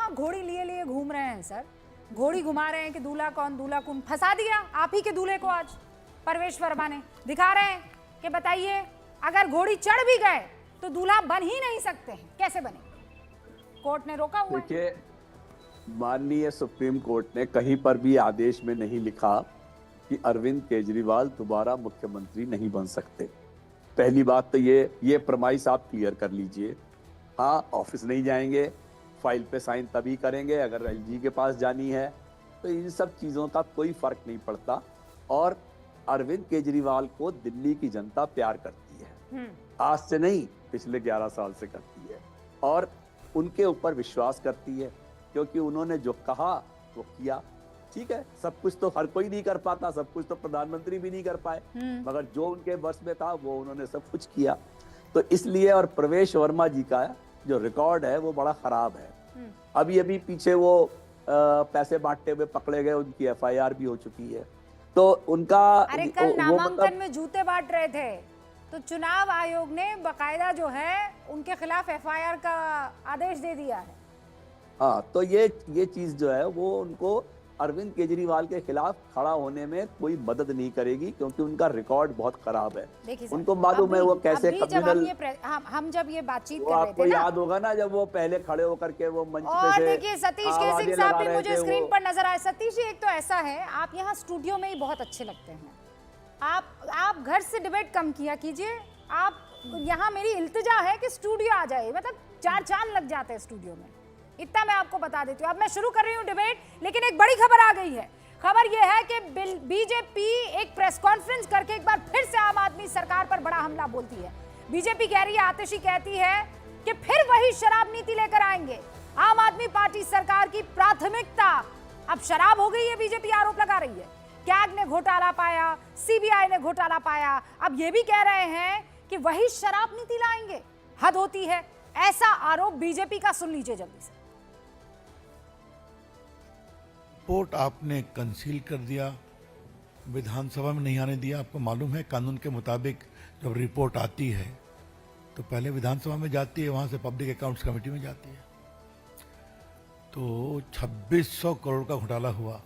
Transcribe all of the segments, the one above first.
कहाँ घोड़ी लिए लिए घूम रहे हैं सर, घोड़ी घुमा रहे हैं कि दूल्हा कौन दूल्हा कौन। फंसा दिया आप ही के दूल्हे को आज परवेश वर्मा ने। दिखा रहे हैं कि बताइए अगर घोड़ी चढ़ भी गए तो दूल्हा बन ही नहीं सकते हैं, कैसे बने? कोर्ट ने रोका हुआ है। देखिए, माननीय सुप्रीम कोर्ट ने कहीं पर भी आदेश में नहीं लिखा कि अरविंद केजरीवाल दोबारा मुख्यमंत्री नहीं बन सकते। पहली बात तो ये प्रमाइस आप क्लियर कर लीजिए। हाँ, ऑफिस नहीं जाएंगे, फाइल पे साइन तभी करेंगे अगर एलजी के पास जानी है, तो इन सब चीजों का कोई फर्क नहीं पड़ता। और अरविंद केजरीवाल को दिल्ली की जनता प्यार करती है, आज से नहीं पिछले 11 साल से करती है, और उनके ऊपर विश्वास करती है, क्योंकि उन्होंने जो कहा वो किया। ठीक है, सब कुछ तो हर कोई नहीं कर पाता, सब कुछ तो प्रधानमंत्री भी नहीं कर पाए, मगर जो उनके बस में था वो उन्होंने सब कुछ किया। तो इसलिए, और प्रवेश वर्मा जी का जो रिकॉर्ड है वो बड़ा खराब है। अभी पीछे वो पैसे बांटते हुए पकड़े गए, उनकी एफआईआर भी हो चुकी है। तो उनका अरे कल नामांकन में जूते बांट रहे थे तो चुनाव आयोग ने बकायदा जो है उनके खिलाफ एफआईआर का आदेश दे दिया है। हाँ, तो ये चीज जो है वो उनको अरविंद केजरीवाल के खिलाफ खड़ा होने में कोई मदद नहीं करेगी, क्योंकि उनका रिकॉर्ड बहुत खराब है। उनको मालूम है वो कैसे कम्युनल। हम जब ये बातचीत कर रहे थे आपको याद होगा ना, जब वो पहले खड़े होकर के वो मंच पे से देखिए सतीश के सिंह साहब भी मुझे स्क्रीन पर नजर आए। सतीश जी, एक तो ऐसा है, आप यहाँ स्टूडियो में ही बहुत अच्छे लगते हैं। आप घर से डिबेट कम किया कीजिए। आप यहाँ मेरी इल्तिजा है कि स्टूडियो आ जाए, मतलब 4 चांद लग जाते हैं स्टूडियो में, इतना मैं आपको बता देती हूँ। अब मैं शुरू कर रही हूँ डिबेट, लेकिन एक बड़ी खबर आ गई है। खबर यह है कि बीजेपी एक प्रेस कॉन्फ्रेंस करके एक बार फिर से आम आदमी सरकार पर बड़ा हमला बोलती है। बीजेपी कह रही है, आतिशी कहती है कि फिर वही शराब नीति लेकर आएंगे। आम आदमी पार्टी सरकार की प्राथमिकता अब शराब हो गई है, बीजेपी आरोप लगा रही है। कैग ने घोटाला पाया, सीबीआई ने घोटाला पाया, अब ये भी कह रहे हैं कि वही शराब नीति लाएंगे। हद होती है, ऐसा आरोप बीजेपी का। सुन लीजिए जल्दी से। रिपोर्ट आपने कंसील कर दिया, विधानसभा में नहीं आने दिया। आपको मालूम है कानून के मुताबिक जब रिपोर्ट आती है तो पहले विधानसभा में जाती है, वहां से पब्लिक अकाउंट्स कमेटी में जाती है। तो 2600 करोड़ का घोटाला हुआ,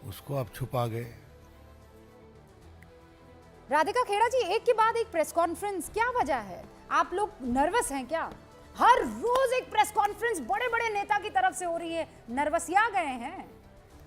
उसको आप छुपा गए। राधिका खेड़ा जी, एक के बाद एक प्रेस कॉन्फ्रेंस, क्या वजह है? आप लोग नर्वस हैं क्या? हर रोज एक प्रेस कॉन्फ्रेंस बड़े बड़े नेता की तरफ से हो रही है, नर्वसिया गए हैं?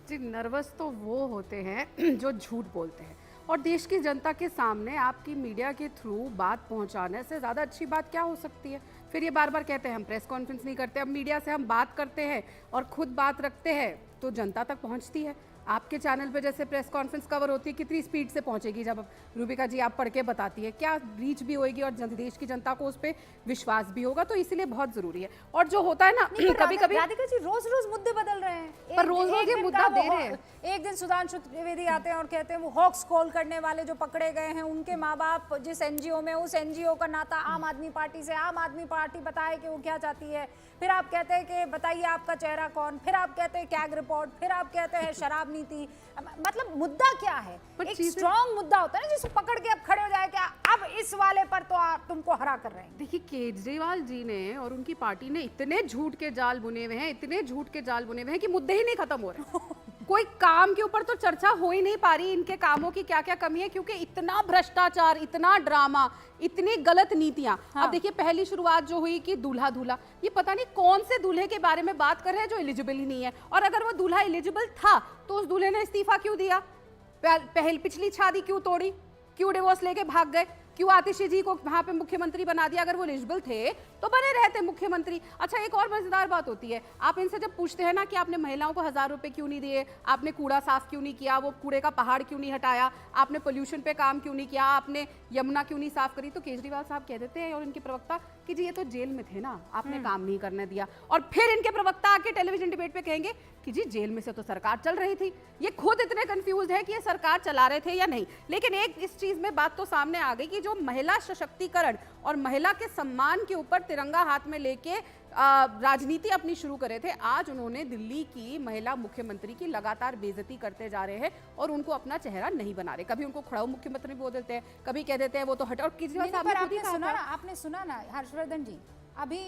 जी, नर्वस तो वो होते हैं जो झूठ बोलते हैं, और देश की जनता के सामने आपकी मीडिया के थ्रू बात पहुंचाने से ज़्यादा अच्छी बात क्या हो सकती है। फिर ये बार बार कहते हैं हम प्रेस कॉन्फ्रेंस नहीं करते, अब मीडिया से हम बात करते हैं और खुद बात रखते हैं तो जनता तक पहुंचती है। आपके चैनल पे जैसे प्रेस कॉन्फ्रेंस कवर होती है, कितनी स्पीड से पहुंचेगी जब रूबिका जी आप पढ़ के बताती है, क्या रीच भी होगी और देश की जनता को उस पर विश्वास भी होगा। तो इसीलिए बहुत जरूरी है। और जो होता है ना, कभी कभी राधिका जी रोज रोज मुद्दे बदल रहे हैं, पर रोज रोज ये मुद्दा दे रहे हैं। एक दिन सुधांशु त्रिवेदी आते हैं और कहते हैं वो हॉक्स कॉल करने वाले जो पकड़े गए हैं उनके माँ बाप जिस एनजीओ में, उस एनजीओ का नाता आम आदमी पार्टी से, आम आदमी पार्टी बताए कि वो क्या चाहती है। फिर आप कहते हैं कि बताइए आपका चेहरा कौन, फिर आप कहते हैं कैग रिपोर्ट, फिर आप कहते हैं शराब नीति। मतलब मुद्दा क्या है? एक स्ट्रॉन्ग मुद्दा होता है ना जिसे पकड़ के अब खड़े हो जाए क्या अब इस वाले पर तो आप तुमको हरा कर रहे हैं। देखिए, केजरीवाल जी ने और उनकी पार्टी ने इतने झूठ के जाल बुने हुए हैं, इतने झूठ के जाल बुने हुए हैं कि मुद्दे ही नहीं खत्म हो रहे। कोई काम के ऊपर तो चर्चा हो ही नहीं पा रही, इनके कामों की क्या क्या कमी है, क्योंकि इतना भ्रष्टाचार, इतना ड्रामा, इतनी गलत नीतियां। हाँ। अब देखिए, पहली शुरुआत जो हुई कि दूल्हा दूल्हा, ये पता नहीं कौन से दूल्हे के बारे में बात कर रहे हैं जो एलिजिबल ही नहीं है। और अगर वो दूल्हा एलिजिबल था तो उस दूल्हे ने इस्तीफा क्यों दिया? पिछली शादी क्यों तोड़ी? क्यों डिवोर्स लेके भाग गए? क्यों आतिशी जी को वहां पे मुख्यमंत्री बना दिया? अगर वो एलिजिबल थे तो बने रहते मुख्यमंत्री। अच्छा, एक और मजेदार बात होती है, आप इनसे जब पूछते हैं ना कि आपने महिलाओं को 1000 रुपए क्यों नहीं दिए, आपने कूड़ा साफ क्यों नहीं किया, वो कूड़े का पहाड़ क्यों नहीं हटाया, आपने पोल्यूशन पे काम क्यों नहीं किया, आपने यमुना क्यों नहीं साफ करी, तो केजरीवाल साहब कह देते हैं और इनके प्रवक्ता कि जी ये तो जेल में थे ना, आपने काम नहीं करने दिया। और फिर इनके प्रवक्ता आके टेलीविजन डिबेट पे कहेंगे कि जी जेल में से तो सरकार चल रही थी। ये खुद इतने कंफ्यूज है कि ये सरकार चला रहे थे या नहीं। लेकिन एक इस चीज में बात तो सामने आ गई कि जो महिला सशक्तिकरण और महिला के सम्मान के ऊपर तिरंगा हाथ में लेके राजनीति अपनी शुरू करे थे, आज उन्होंने दिल्ली की महिला मुख्यमंत्री की लगातार बेइज्जती करते जा रहे हैं और उनको अपना चेहरा नहीं बना रहे। कभी उनको खड़ाऊ मुख्यमंत्री बोल देते हैं, कभी कह देते हैं वो तो हटो। और केजरीवाल साहब ने सुना ना, आपने सुना ना हर्षवर्धन जी, अभी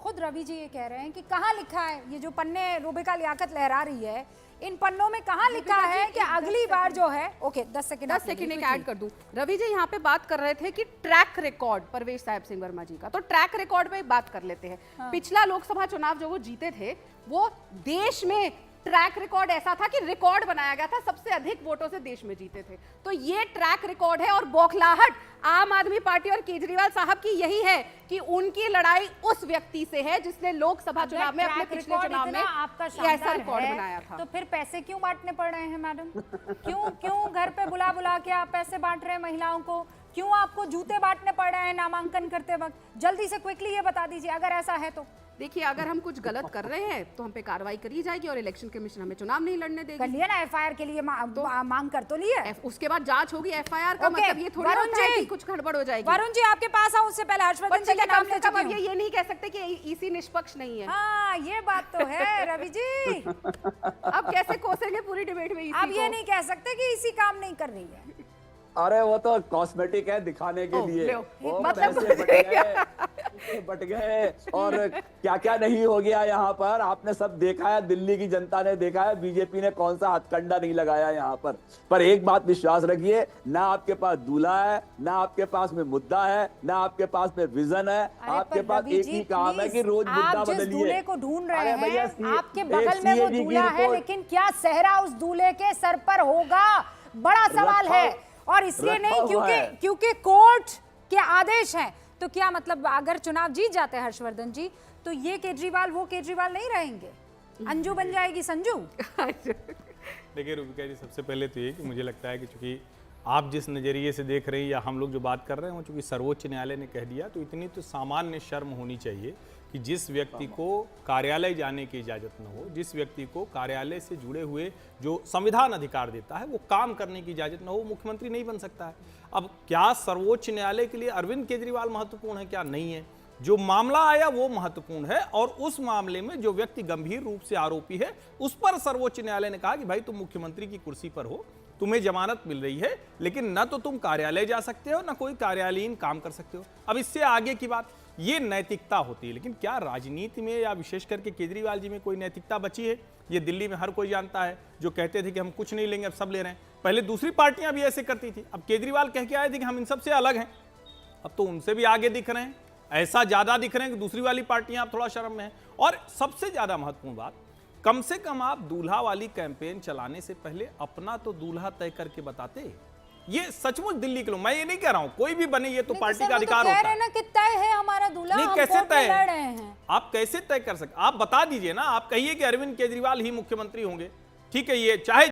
खुद रवि जी ये कह रहे हैं कि कहाँ लिखा है, ये जो पन्ने रूबिका लियाकत लहरा रही है, इन पन्नों में कहाँ लिखा है कि अगली बार जो है, ओके 10 सेकंड एक ऐड कर दूं। रवि जी यहाँ पे बात कर रहे थे कि ट्रैक रिकॉर्ड परवेश साहिब सिंह वर्मा जी का, तो ट्रैक रिकॉर्ड पे बात कर लेते हैं। हाँ। पिछला लोकसभा चुनाव जो वो जीते थे, वो देश में ट्रैक रिकॉर्ड ऐसा था कि रिकॉर्ड बनाया गया था, सबसे अधिक वोटों से देश में जीते थे। तो ये ट्रैक रिकॉर्ड है और बौखलाहट आम आदमी पार्टी और केजरीवाल साहब की यही है कि उनकी लड़ाई उस व्यक्ति से है जिसने लोकसभा चुनाव में, अपने पिछले चुनाव में आपका ऐसा रिकॉर्ड बनाया था। तो फिर पैसे क्यों बांटने पड़ रहे हैं मैडम? क्यों घर पे बुला बुला के आप पैसे बांट रहे हैं महिलाओं को? क्यों आपको जूते बांटने पड़ रहे हैं नामांकन करते वक्त? जल्दी से क्विकली ये बता दीजिए अगर ऐसा है तो। देखिए, अगर हम कुछ गलत कर रहे हैं तो हम पे कार्रवाई करी जाएगी और इलेक्शन कमीशन हमें चुनाव नहीं लड़ने देगी। कर लिया ना एफआईआर के लिए मांग कर तो लिया। उसके बाद जांच होगी एफआईआर का, मतलब ये थोड़ी होता है कि कुछ गड़बड़ हो जाएगी। वरुण जी आपके पास आऊं उससे पहले हर्षवर्धन जी का नाम ले चुकी हूं। ये नहीं कह सकते कि ईसी निष्पक्ष नहीं है। हाँ ये बात तो है रवि जी। अब कैसे कोसेंगे पूरी डिबेट में ईसी आप ये नहीं कह सकते कि ईसी काम नहीं कर रही है। अरे वो तो कॉस्मेटिक है दिखाने के लिए, वो मतलब पैसे बट गए और क्या क्या नहीं हो गया यहाँ पर। आपने सब देखा है, दिल्ली की जनता ने देखा है, बीजेपी ने कौन सा हथकंडा नहीं लगाया यहाँ पर एक बात विश्वास रखिए, ना आपके पास दूल्हा है, ना आपके पास में मुद्दा है, ना आपके पास में विजन है। आपके पास एक ही काम है कि रोज मुद्दा बदलिए। दूल्हे को ढूंढ रहे हैं, आपके बगल में वो दूल्हा है, लेकिन क्या सेहरा उस दूल्हे के सर पर होगा, बड़ा सवाल है। और इसलिए नहीं क्योंकि कोर्ट के आदेश हैं। तो क्या मतलब अगर चुनाव जीत जाते हैं हर्षवर्धन जी, तो ये केजरीवाल वो केजरीवाल नहीं रहेंगे, अंजू बन जाएगी संजू। देखिए रूबिका जी, सबसे पहले तो ये कि मुझे लगता है कि चूंकि आप जिस नज़रिए से देख रहे हैं या हम लोग जो बात कर रहे हैं वो चूंकि सर्वोच्च न्यायालय ने कह दिया, तो इतनी तो सामान्य शर्म होनी चाहिए कि जिस व्यक्ति को कार्यालय जाने की इजाज़त न हो, जिस व्यक्ति को कार्यालय से जुड़े हुए जो संविधान अधिकार देता है वो काम करने की इजाज़त न हो, मुख्यमंत्री नहीं बन सकता है। अब क्या सर्वोच्च न्यायालय के लिए अरविंद केजरीवाल महत्वपूर्ण है, क्या नहीं है? जो मामला आया वो महत्वपूर्ण है और उस मामले में जो व्यक्ति गंभीर रूप से आरोपी है उस पर सर्वोच्च न्यायालय ने कहा कि भाई तुम मुख्यमंत्री की कुर्सी पर हो, तुम्हें जमानत मिल रही है, लेकिन न तो तुम कार्यालय जा सकते हो, न कोई कार्यालयीन काम कर सकते हो। अब इससे आगे की बात, ये नैतिकता होती है, लेकिन क्या राजनीति में या विशेष करके केजरीवाल जी में कोई नैतिकता बची है? ये दिल्ली में हर कोई जानता है, जो कहते थे कि हम कुछ नहीं लेंगे अब सब ले रहे हैं। पहले दूसरी पार्टियां भी ऐसे करती थी, अब केजरीवाल कह के आए थे कि हम इन सबसे अलग हैं, अब तो उनसे भी आगे दिख रहे हैं, ऐसा ज्यादा दिख रहे हैं कि दूसरी वाली पार्टियां अब थोड़ा शर्म में हैं। और सबसे ज्यादा महत्वपूर्ण बात, कम से कम आप दूल्हा वाली कैंपेन चलाने से पहले अपना तो दूल्हा तय करके बताते। ये सचमुच दिल्ली के लोग, मैं ये नहीं कह रहा हूं कोई भी बने, ये तो पार्टी का अधिकार होता है ना कि तय है हमारा दूल्हा, नहीं हम कैसे कोर्ट में तय लड़ रहे हैं। आप कैसे तय कर सकते? आप बता दीजिए ना, आप कहिए कि अरविंद केजरीवाल ही मुख्यमंत्री होंगे, ठीक है, ये चाहे